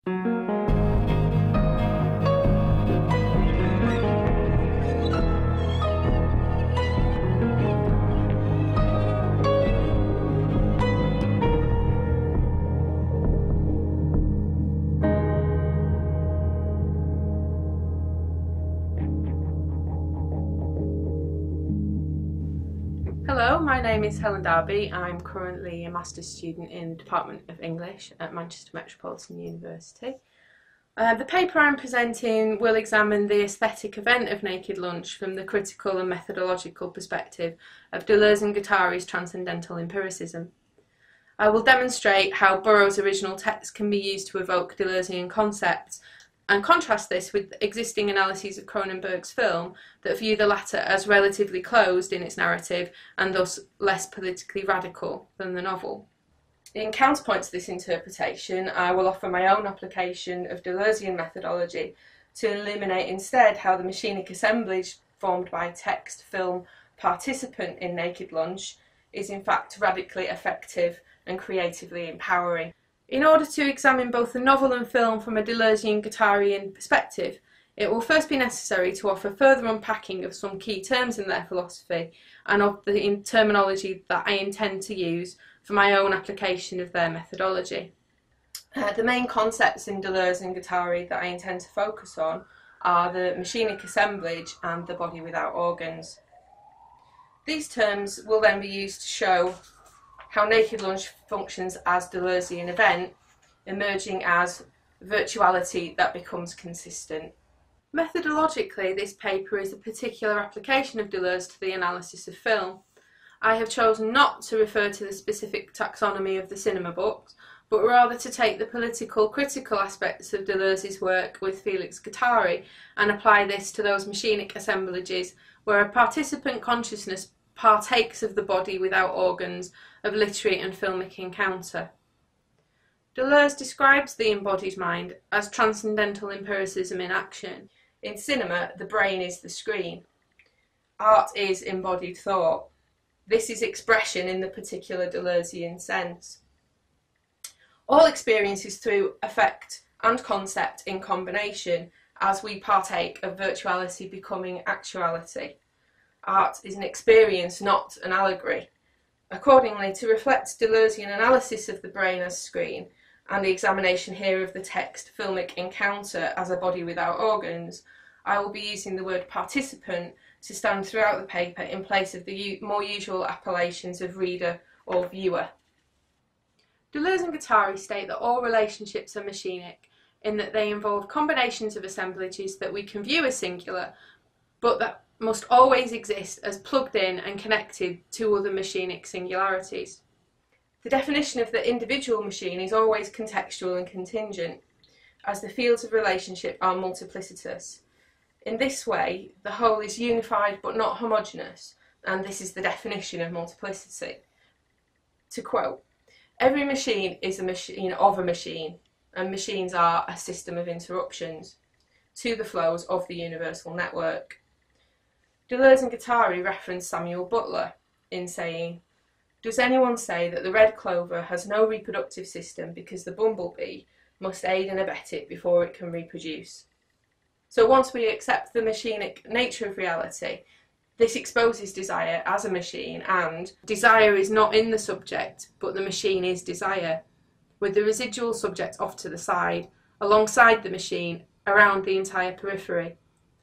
Hello, my name is Helen Darby. I'm currently a master's student in the Department of English at Manchester Metropolitan University. The paper I'm presenting will examine the aesthetic event of naked lunch from the critical and methodological perspective of Deleuze and Guattari's transcendental empiricism. I will demonstrate how Burroughs' original text can be used to evoke Deleuzian concepts and contrast this with existing analyses of Cronenberg's film that view the latter as relatively closed in its narrative and thus less politically radical than the novel. In counterpoint to this interpretation, I will offer my own application of Deleuzian methodology to illuminate instead how the machinic assemblage formed by text, film, participant in Naked Lunch is in fact radically effective and creatively empowering. In order to examine both the novel and film from a Deleuzian-Guattarian perspective, it will first be necessary to offer further unpacking of some key terms in their philosophy and of the terminology that I intend to use for my own application of their methodology. The main concepts in Deleuze and Guattari that I intend to focus on are the machinic assemblage and the body without organs. These terms will then be used to show how Naked Lunch functions as Deleuzian event, emerging as virtuality that becomes consistent. Methodologically, this paper is a particular application of Deleuze to the analysis of film. I have chosen not to refer to the specific taxonomy of the cinema books, but rather to take the political critical aspects of Deleuze's work with Felix Guattari and apply this to those machinic assemblages where a participant consciousness partakes of the body without organs of literary and filmic encounter. Deleuze describes the embodied mind as transcendental empiricism in action. In cinema, the brain is the screen. Art is embodied thought. This is expression in the particular Deleuzian sense. All experience is through effect and concept in combination as we partake of virtuality becoming actuality. Art is an experience, not an allegory. Accordingly, to reflect Deleuzian analysis of the brain as screen, and the examination here of the text filmic encounter as a body without organs, I will be using the word participant to stand throughout the paper in place of the more usual appellations of reader or viewer. Deleuze and Guattari state that all relationships are machinic, in that they involve combinations of assemblages that we can view as singular, but that must always exist as plugged in and connected to other machinic singularities. The definition of the individual machine is always contextual and contingent, as the fields of relationship are multiplicitous. In this way, the whole is unified but not homogeneous, and this is the definition of multiplicity. To quote, "Every machine is a machine of a machine, and machines are a system of interruptions to the flows of the universal network." Deleuze and Guattari reference Samuel Butler in saying, "Does anyone say that the red clover has no reproductive system because the bumblebee must aid and abet it before it can reproduce?" So once we accept the machinic nature of reality, this exposes desire as a machine, and desire is not in the subject, but the machine is desire, with the residual subject off to the side, alongside the machine, around the entire periphery,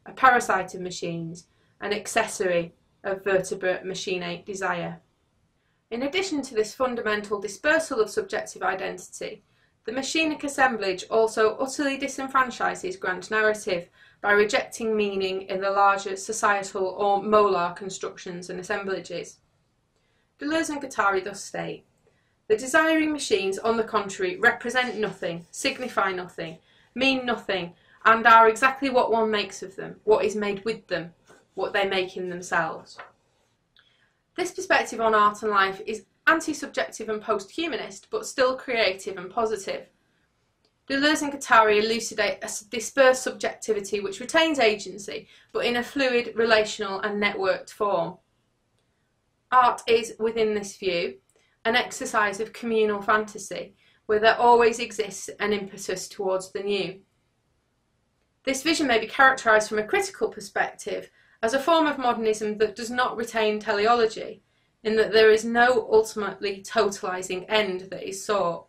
a parasite of machines, an accessory of vertebrate machinate desire. In addition to this fundamental dispersal of subjective identity, the machinic assemblage also utterly disenfranchises grand narrative by rejecting meaning in the larger societal or molar constructions and assemblages. Deleuze and Guattari thus state, "The desiring machines, on the contrary, represent nothing, signify nothing, mean nothing, and are exactly what one makes of them, what is made with them, what they make in themselves." This perspective on art and life is anti-subjective and post-humanist, but still creative and positive. Deleuze and Guattari elucidate a dispersed subjectivity which retains agency, but in a fluid, relational and networked form. Art is, within this view, an exercise of communal fantasy, where there always exists an impetus towards the new. This vision may be characterised from a critical perspective as a form of modernism that does not retain teleology, in that there is no ultimately totalising end that is sought.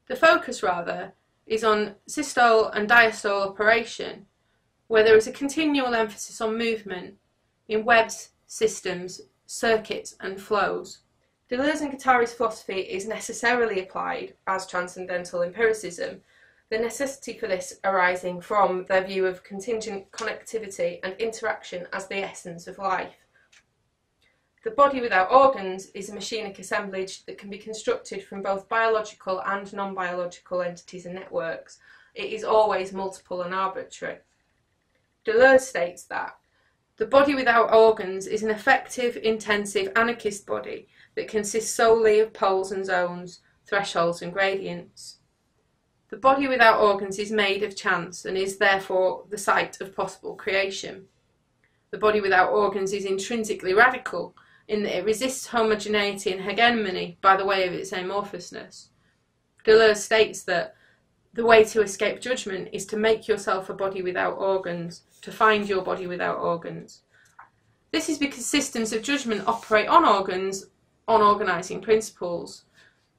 The focus, rather, is on systole and diastole operation, where there is a continual emphasis on movement in webs, systems, circuits and flows. Deleuze and Guattari's philosophy is necessarily applied as transcendental empiricism, the necessity for this arising from their view of contingent connectivity and interaction as the essence of life. The body without organs is a machinic assemblage that can be constructed from both biological and non-biological entities and networks. It is always multiple and arbitrary. Deleuze states that the body without organs is an effective, intensive, anarchist body that consists solely of poles and zones, thresholds and gradients. The body without organs is made of chance and is therefore the site of possible creation. The body without organs is intrinsically radical in that it resists homogeneity and hegemony by the way of its amorphousness. Deleuze states that the way to escape judgment is to make yourself a body without organs, to find your body without organs. This is because systems of judgment operate on organs, on organising principles.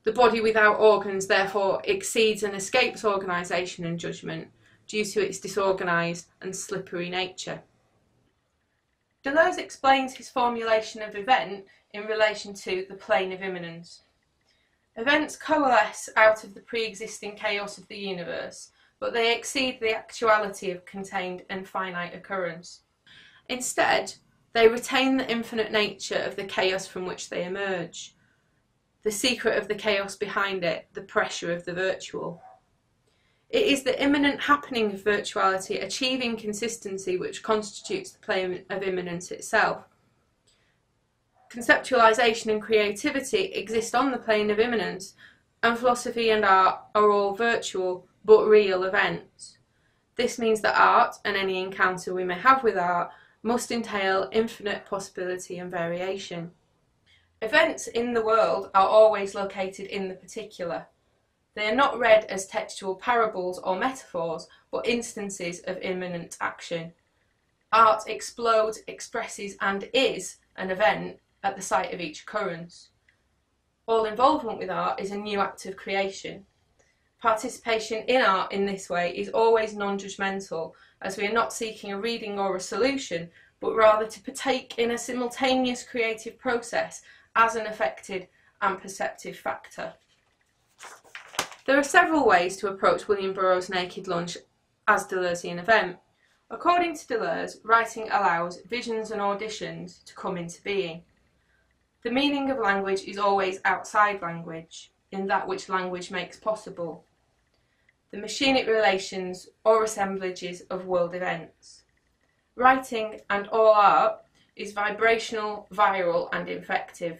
The body without organs therefore exceeds and escapes organisation and judgment due to its disorganised and slippery nature. Deleuze explains his formulation of event in relation to the plane of immanence. Events coalesce out of the pre-existing chaos of the universe, but they exceed the actuality of contained and finite occurrence. Instead, they retain the infinite nature of the chaos from which they emerge, the secret of the chaos behind it, the pressure of the virtual. It is the immanent happening of virtuality achieving consistency which constitutes the plane of immanence itself. Conceptualization and creativity exist on the plane of immanence, and philosophy and art are all virtual but real events. This means that art, and any encounter we may have with art, must entail infinite possibility and variation. Events in the world are always located in the particular. They are not read as textual parables or metaphors, but instances of immanent action. Art explodes, expresses, and is an event at the site of each occurrence. All involvement with art is a new act of creation. Participation in art in this way is always non-judgmental, as we are not seeking a reading or a solution, but rather to partake in a simultaneous creative process as an affected and perceptive factor. There are several ways to approach William Burroughs' Naked Lunch as Deleuzian event. According to Deleuze, writing allows visions and auditions to come into being. The meaning of language is always outside language, in that which language makes possible. The machinic relations or assemblages of world events. Writing and all art is vibrational, viral and infective.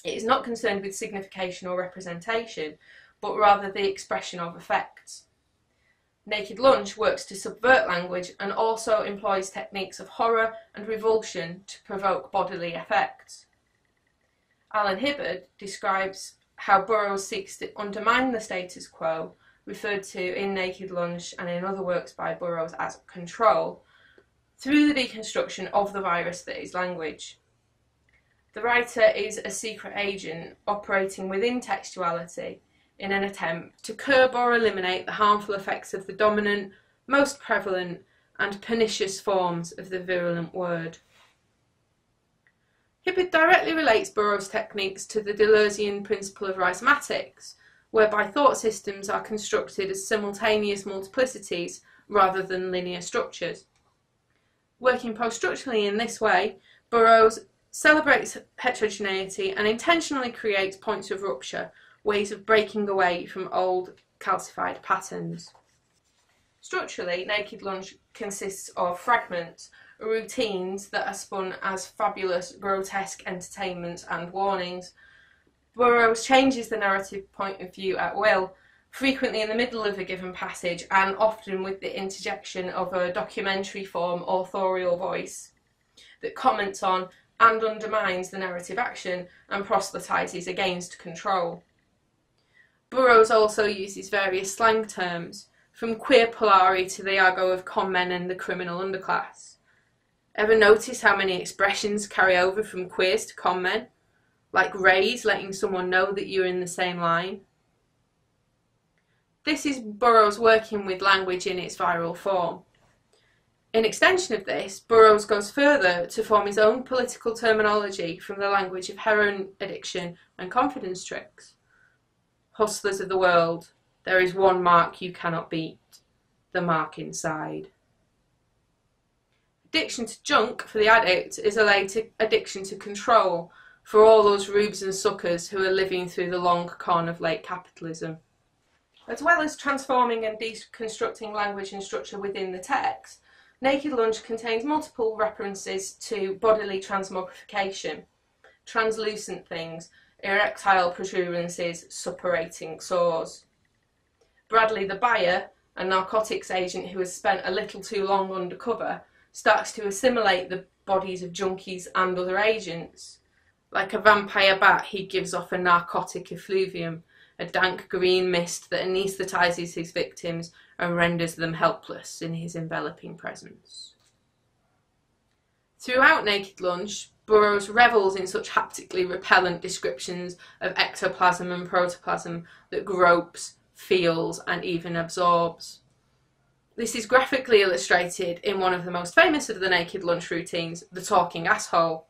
It is not concerned with signification or representation, but rather the expression of effects. Naked Lunch works to subvert language and also employs techniques of horror and revulsion to provoke bodily effects. Alan Hibbard describes how Burroughs seeks to undermine the status quo, referred to in Naked Lunch and in other works by Burroughs as control, through the deconstruction of the virus that is language. The writer is a secret agent operating within textuality in an attempt to curb or eliminate the harmful effects of the dominant, most prevalent and pernicious forms of the virulent word. Hibbard directly relates Burroughs' techniques to the Deleuzian principle of rhizomatics, whereby thought systems are constructed as simultaneous multiplicities rather than linear structures. Working post-structurally in this way, Burroughs celebrates heterogeneity and intentionally creates points of rupture, ways of breaking away from old calcified patterns. Structurally, Naked Lunch consists of fragments, routines that are spun as fabulous, grotesque entertainments and warnings. Burroughs changes the narrative point of view at will, frequently in the middle of a given passage and often with the interjection of a documentary form authorial voice that comments on and undermines the narrative action and proselytises against control. Burroughs also uses various slang terms, from queer polari to the argot of con men and the criminal underclass. Ever notice how many expressions carry over from queers to con men? Like raise, letting someone know that you're in the same line. This is Burroughs working with language in its viral form. In extension of this, Burroughs goes further to form his own political terminology from the language of heroin addiction and confidence tricks. Hustlers of the world, there is one mark you cannot beat, the mark inside. Addiction to junk for the addict is allied to addiction to control for all those rubes and suckers who are living through the long con of late capitalism. As well as transforming and deconstructing language and structure within the text, Naked Lunch contains multiple references to bodily transmogrification, translucent things, erectile protuberances, suppurating sores. Bradley the buyer, a narcotics agent who has spent a little too long undercover, starts to assimilate the bodies of junkies and other agents. Like a vampire bat, he gives off a narcotic effluvium, a dank green mist that anaesthetises his victims and renders them helpless in his enveloping presence. Throughout Naked Lunch, Burroughs revels in such haptically repellent descriptions of ectoplasm and protoplasm that gropes, feels, and even absorbs. This is graphically illustrated in one of the most famous of the Naked Lunch routines, the talking asshole.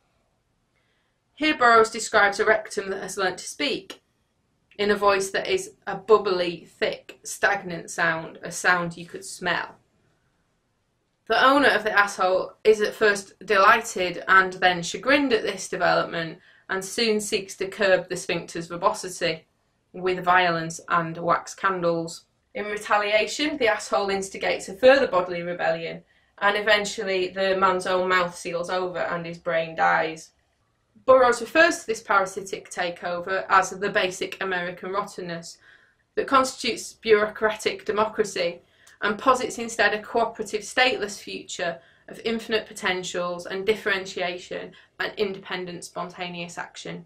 Here Burroughs describes a rectum that has learnt to speak, in a voice that is a bubbly, thick, stagnant sound, a sound you could smell. The owner of the asshole is at first delighted and then chagrined at this development, and soon seeks to curb the sphincter's verbosity with violence and wax candles. In retaliation, the asshole instigates a further bodily rebellion, and eventually the man's own mouth seals over and his brain dies. Burroughs refers to this parasitic takeover as the basic American rottenness that constitutes bureaucratic democracy, and posits instead a cooperative stateless future of infinite potentials and differentiation and independent spontaneous action.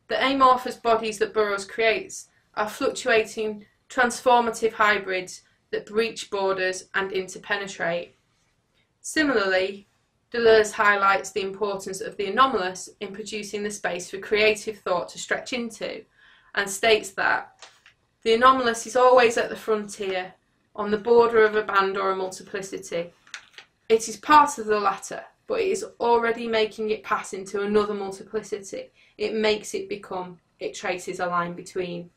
The amorphous bodies that Burroughs creates are fluctuating, transformative hybrids that breach borders and interpenetrate. Similarly, Deleuze highlights the importance of the anomalous in producing the space for creative thought to stretch into, and states that the anomalous is always at the frontier, on the border of a band or a multiplicity. It is part of the latter, but it is already making it pass into another multiplicity. It makes it become, it traces a line between.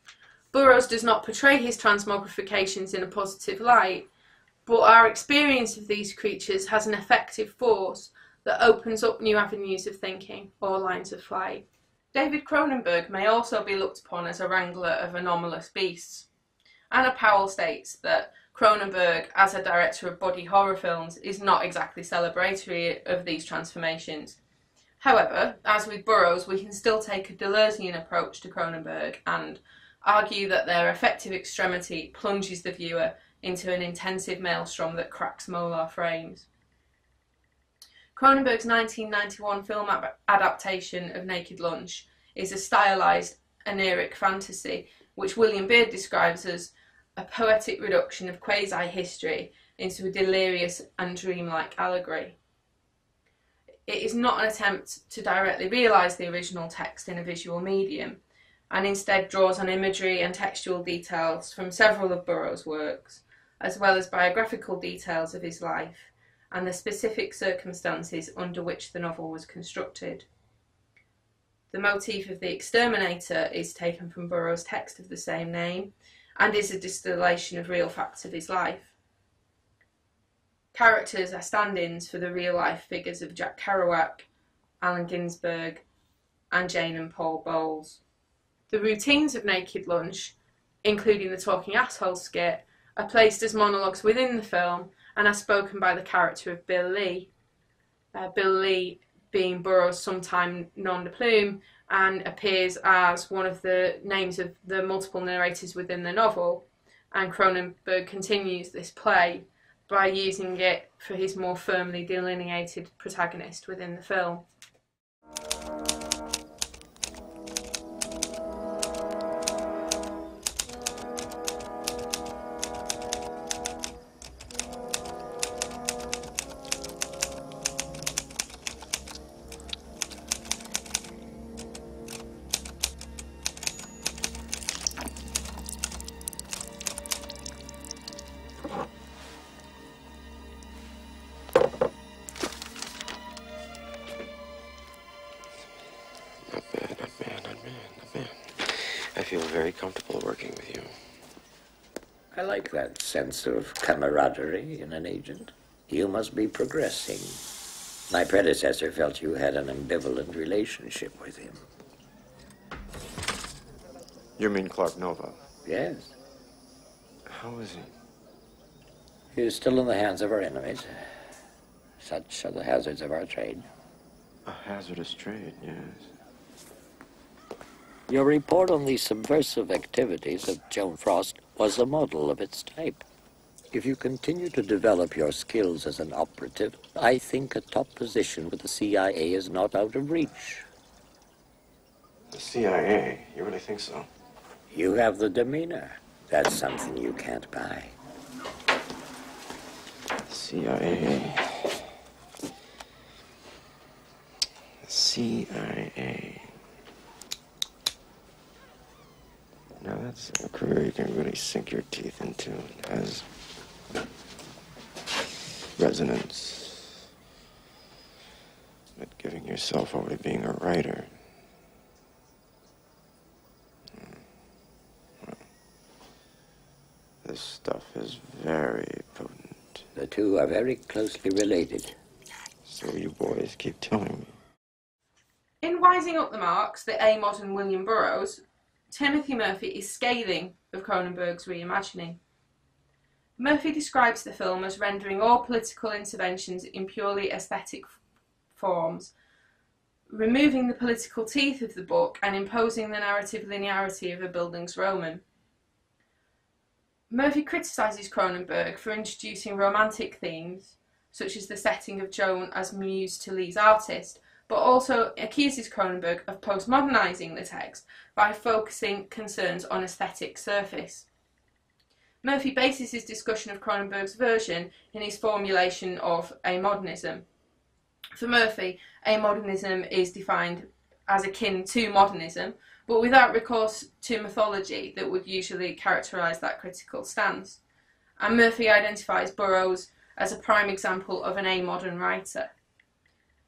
Burroughs does not portray his transmogrifications in a positive light, but our experience of these creatures has an effective force that opens up new avenues of thinking or lines of flight. David Cronenberg may also be looked upon as a wrangler of anomalous beasts. Anna Powell states that Cronenberg, as a director of body horror films, is not exactly celebratory of these transformations. However, as with Burroughs, we can still take a Deleuzian approach to Cronenberg and argue that their effective extremity plunges the viewer into an intensive maelstrom that cracks molar frames. Cronenberg's 1991 film adaptation of Naked Lunch is a stylised, oniric fantasy, which William Beard describes as a poetic reduction of quasi-history into a delirious and dreamlike allegory. It is not an attempt to directly realise the original text in a visual medium, and instead draws on imagery and textual details from several of Burroughs' works, as well as biographical details of his life and the specific circumstances under which the novel was constructed. The motif of the exterminator is taken from Burroughs' text of the same name and is a distillation of real facts of his life. Characters are stand-ins for the real-life figures of Jack Kerouac, Allen Ginsberg, and Jane and Paul Bowles. The routines of Naked Lunch, including the talking asshole skit, are placed as monologues within the film and are spoken by the character of Bill Lee. Bill Lee being Burroughs' sometime nom de plume and appears as one of the names of the multiple narrators within the novel, and Cronenberg continues this play by using it for his more firmly delineated protagonist within the film. feel very comfortable working with you. I like that sense of camaraderie in an agent. You must be progressing. My predecessor felt you had an ambivalent relationship with him. You mean Clark Nova? Yes. How is he? He is still in the hands of our enemies. Such are the hazards of our trade. A hazardous trade, yes. Your report on the subversive activities of Joan Frost was a model of its type. If you continue to develop your skills as an operative, I think a top position with the CIA is not out of reach. The CIA? You really think so? You have the demeanor. That's something you can't buy. CIA. CIA. Now that's a career you can really sink your teeth into. It has resonance. But giving yourself over to being a writer. Well, this stuff is very potent. The two are very closely related. So you boys keep telling me. In Wising Up the Marks, the A-modern William Burroughs, Timothy Murphy is scathing of Cronenberg's reimagining. Murphy describes the film as rendering all political interventions in purely aesthetic forms, removing the political teeth of the book and imposing the narrative linearity of a Bildungsroman. Murphy criticises Cronenberg for introducing romantic themes, such as the setting of Joan as muse to Lee's artist, but also accuses Cronenberg of postmodernising the text by focusing concerns on aesthetic surface. Murphy bases his discussion of Cronenberg's version in his formulation of amodernism. For Murphy, amodernism is defined as akin to modernism, but without recourse to mythology that would usually characterise that critical stance. And Murphy identifies Burroughs as a prime example of an amodern writer.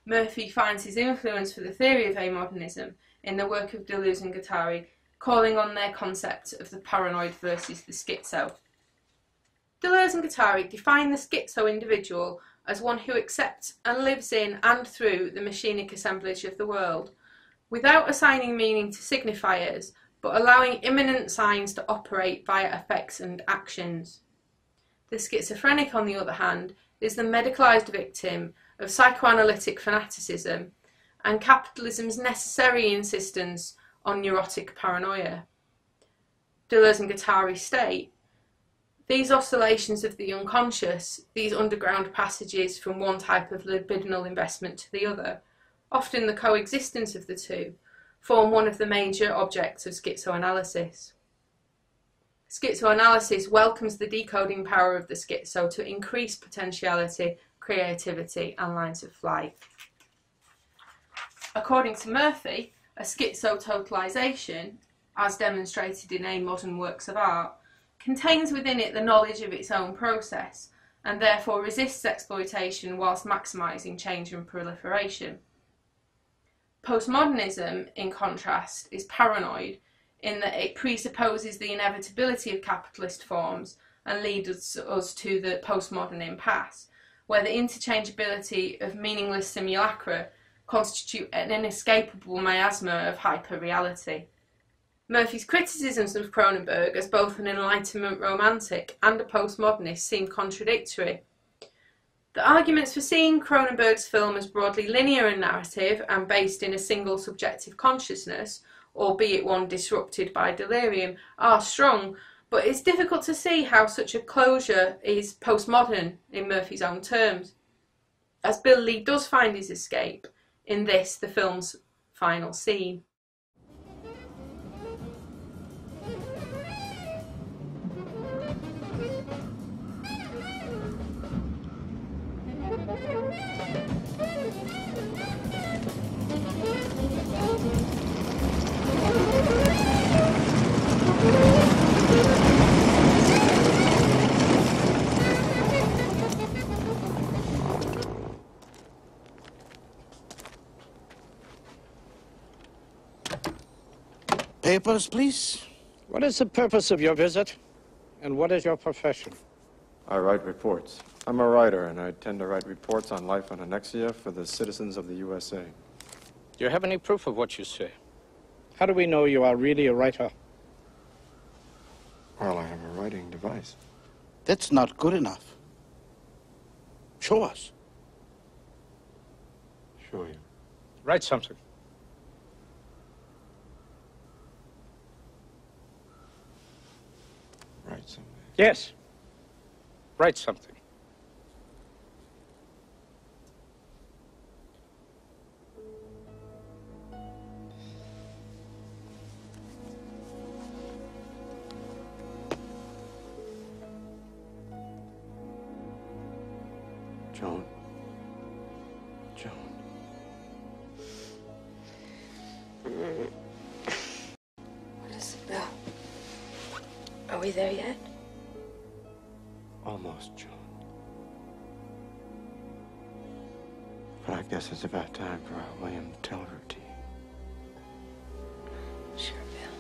Murphy finds his influence for the theory of amodernism in the work of Deleuze and Guattari, calling on their concept of the paranoid versus the schizo. Deleuze and Guattari define the schizo individual as one who accepts and lives in and through the machinic assemblage of the world, without assigning meaning to signifiers, but allowing immanent signs to operate via effects and actions. The schizophrenic, on the other hand, is the medicalised victim of psychoanalytic fanaticism and capitalism's necessary insistence on neurotic paranoia. Deleuze and Guattari state, these oscillations of the unconscious, these underground passages from one type of libidinal investment to the other, often the coexistence of the two, form one of the major objects of schizoanalysis. Schizoanalysis welcomes the decoding power of the schizo to increase potentiality, creativity and lines of flight. According to Murphy, a schizo-totalisation, as demonstrated in amodern works of art, contains within it the knowledge of its own process and therefore resists exploitation whilst maximising change and proliferation. Postmodernism, in contrast, is paranoid in that it presupposes the inevitability of capitalist forms and leads us to the postmodern impasse, where the interchangeability of meaningless simulacra constitute an inescapable miasma of hyper-reality. Murphy's criticisms of Cronenberg as both an Enlightenment romantic and a postmodernist seem contradictory. The arguments for seeing Cronenberg's film as broadly linear in narrative and based in a single subjective consciousness, albeit one disrupted by delirium, are strong, but it's difficult to see how such a closure is postmodern in Murphy's own terms, as Bill Lee does find his escape in this, the film's final scene. Papers, please. What is the purpose of your visit, and what is your profession? I write reports. I'm a writer, and I tend to write reports on life on Annexia for the citizens of the USA. Do you have any proof of what you say? How do we know you are really a writer? Well, I have a writing device. That's not good enough. Show us. Show you. Write something. Write something. Yes. Write something. Joan. Joan. What is it, Bill? Are we there yet? Almost, Joan. But I guess it's about time for our William Tell routine. Sure, Bill.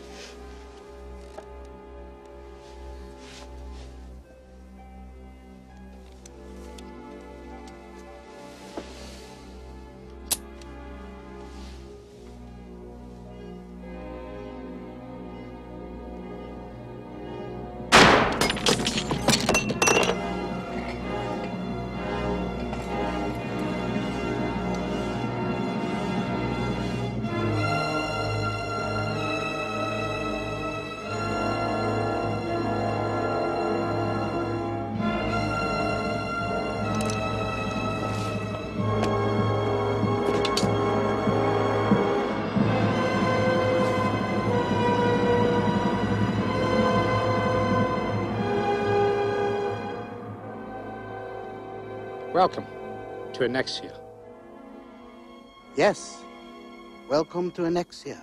Welcome to Annexia. Yes. Welcome to Annexia.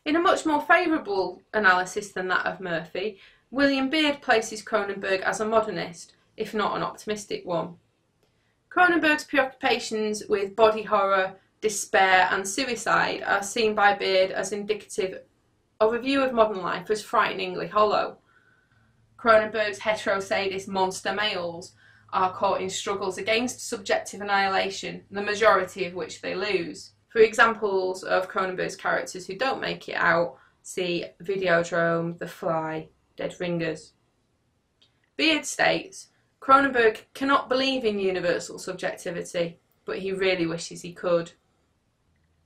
In a much more favourable analysis than that of Murphy, William Beard places Cronenberg as a modernist, if not an optimistic one. Cronenberg's preoccupations with body horror, despair and suicide are seen by Beard as indicative of a view of modern life as frighteningly hollow. Cronenberg's heterosadist monster males are caught in struggles against subjective annihilation, the majority of which they lose. For examples of Cronenberg's characters who don't make it out, see Videodrome, The Fly, Dead Ringers. Beard states, Cronenberg cannot believe in universal subjectivity, but he really wishes he could.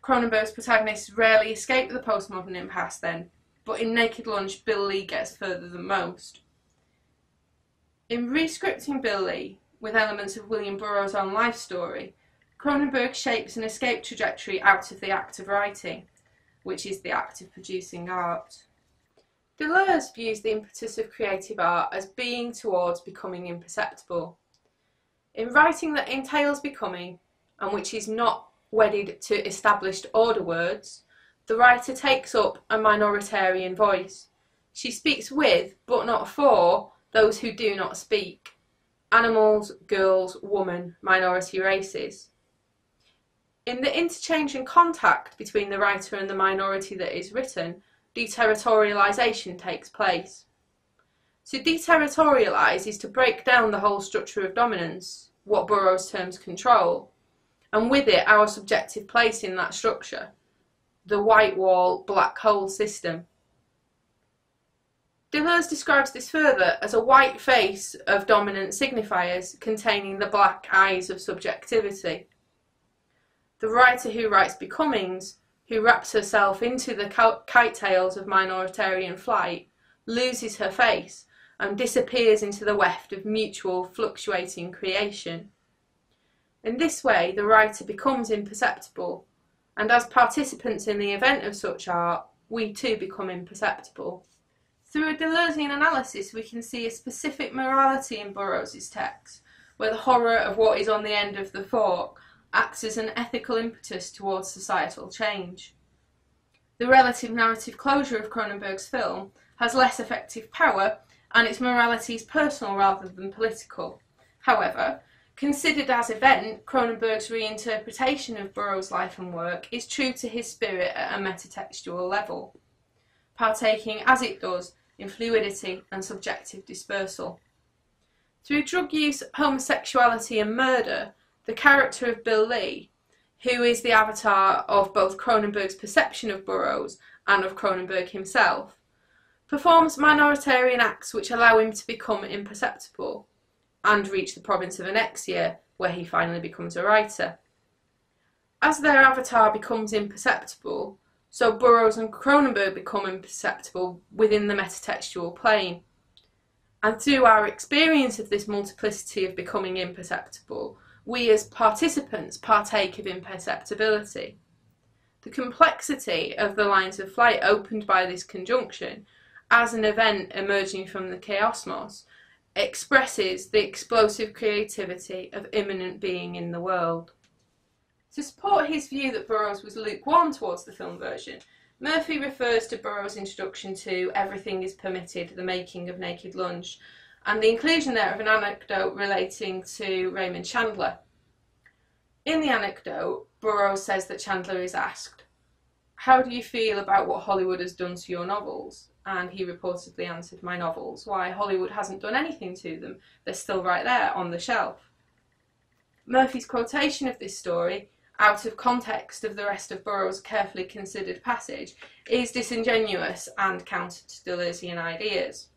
Cronenberg's protagonists rarely escape the postmodern impasse then, but in Naked Lunch, Bill Lee gets further than most. In rescripting Bill Lee, with elements of William Burroughs' own life story, Cronenberg shapes an escape trajectory out of the act of writing, which is the act of producing art. Deleuze views the impetus of creative art as being towards becoming imperceptible. In writing that entails becoming, and which is not wedded to established order words, the writer takes up a minoritarian voice. She speaks with, but not for, those who do not speak. Animals, girls, women, minority races. In the interchange and contact between the writer and the minority that is written, deterritorialization takes place. To deterritorialize is to break down the whole structure of dominance, what Burroughs terms control, and with it our subjective place in that structure, the white wall, black hole system. Deleuze describes this further as a white face of dominant signifiers containing the black eyes of subjectivity. The writer who writes becomings, who wraps herself into the kite tails of minoritarian flight, loses her face and disappears into the weft of mutual fluctuating creation. In this way, the writer becomes imperceptible, and as participants in the event of such art, we too become imperceptible. Through a Deleuzian analysis, we can see a specific morality in Burroughs' text, where the horror of what is on the end of the fork acts as an ethical impetus towards societal change. The relative narrative closure of Cronenberg's film has less effective power and its morality is personal rather than political. However, considered as event, Cronenberg's reinterpretation of Burroughs' life and work is true to his spirit at a metatextual level, partaking as it does in fluidity and subjective dispersal. Through drug use, homosexuality and murder, the character of Bill Lee, who is the avatar of both Cronenberg's perception of Burroughs and of Cronenberg himself, performs minoritarian acts which allow him to become imperceptible and reach the province of anexia, where he finally becomes a writer. As their avatar becomes imperceptible, so Burroughs and Cronenberg become imperceptible within the metatextual plane. And through our experience of this multiplicity of becoming imperceptible, we as participants partake of imperceptibility. The complexity of the lines of flight opened by this conjunction, as an event emerging from the Chaosmos, expresses the explosive creativity of immanent being in the world. To support his view that Burroughs was lukewarm towards the film version, Murphy refers to Burroughs' introduction to Everything is Permitted, the Making of Naked Lunch, and the inclusion there of an anecdote relating to Raymond Chandler. In the anecdote, Burroughs says that Chandler is asked, "How do you feel about what Hollywood has done to your novels?" And he reportedly answered, "My novels? Why, Hollywood hasn't done anything to them. They're still right there on the shelf." Murphy's quotation of this story, out of context of the rest of Burroughs' carefully considered passage, is disingenuous and counter to Deleuzian ideas.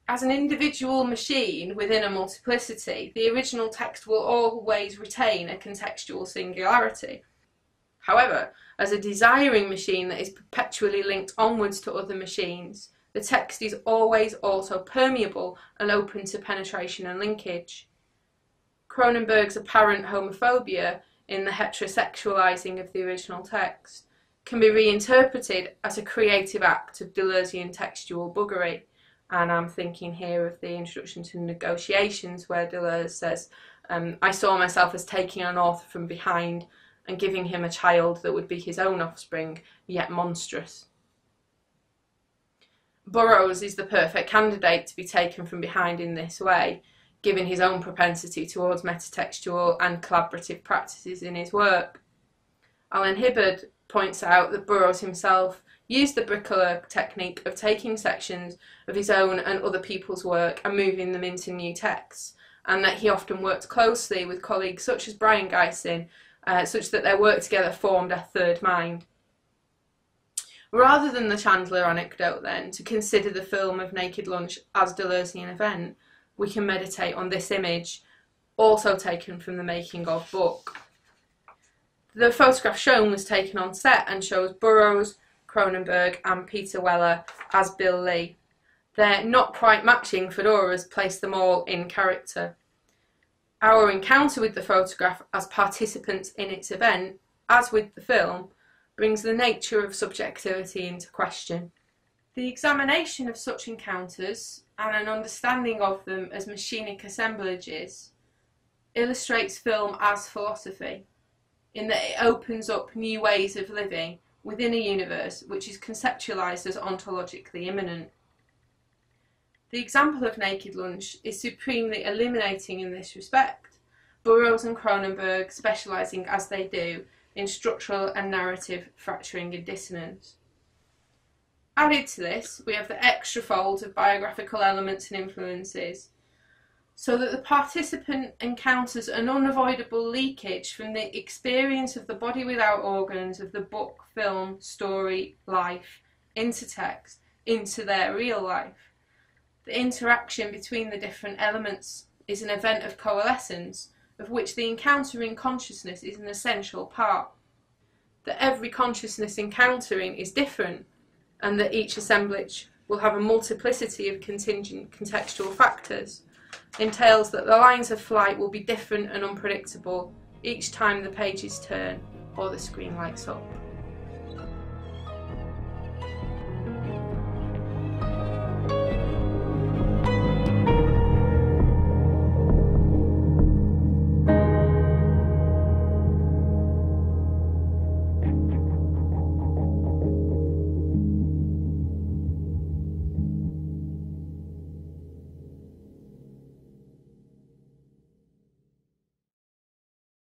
As an individual machine within a multiplicity, the original text will always retain a contextual singularity. However, as a desiring machine that is perpetually linked onwards to other machines, the text is always also permeable and open to penetration and linkage. Cronenberg's apparent homophobia in the heterosexualizing of the original text can be reinterpreted as a creative act of Deleuzian textual buggery. And I'm thinking here of the introduction to Negotiations, where Deleuze says, "I saw myself as taking an author from behind and giving him a child that would be his own offspring, yet monstrous." Burroughs is the perfect candidate to be taken from behind in this way, given his own propensity towards metatextual and collaborative practices in his work. Alan Hibbard points out that Burroughs himself used the bricoleur technique of taking sections of his own and other people's work and moving them into new texts, and that he often worked closely with colleagues such as Brian Gysin, such that their work together formed a third mind. Rather than the Chandler anecdote, then, to consider the film of Naked Lunch as Deleuzian Event, we can meditate on this image, also taken from the making of book. The photograph shown was taken on set and shows Burroughs, Cronenberg and Peter Weller as Bill Lee. Their not quite matching fedoras place them all in character. Our encounter with the photograph as participants in its event, as with the film, brings the nature of subjectivity into question. The examination of such encounters, and an understanding of them as machinic assemblages, illustrates film as philosophy, in that it opens up new ways of living within a universe which is conceptualised as ontologically immanent. The example of Naked Lunch is supremely illuminating in this respect, Burroughs and Cronenberg specialising as they do in structural and narrative fracturing and dissonance. Added to this, we have the extra fold of biographical elements and influences, so that the participant encounters an unavoidable leakage from the experience of the body without organs of the book, film, story, life, into text, into their real life. The interaction between the different elements is an event of coalescence, of which the encountering consciousness is an essential part. That every consciousness encountering is different, and that each assemblage will have a multiplicity of contingent contextual factors, entails that the lines of flight will be different and unpredictable each time the pages turn or the screen lights up.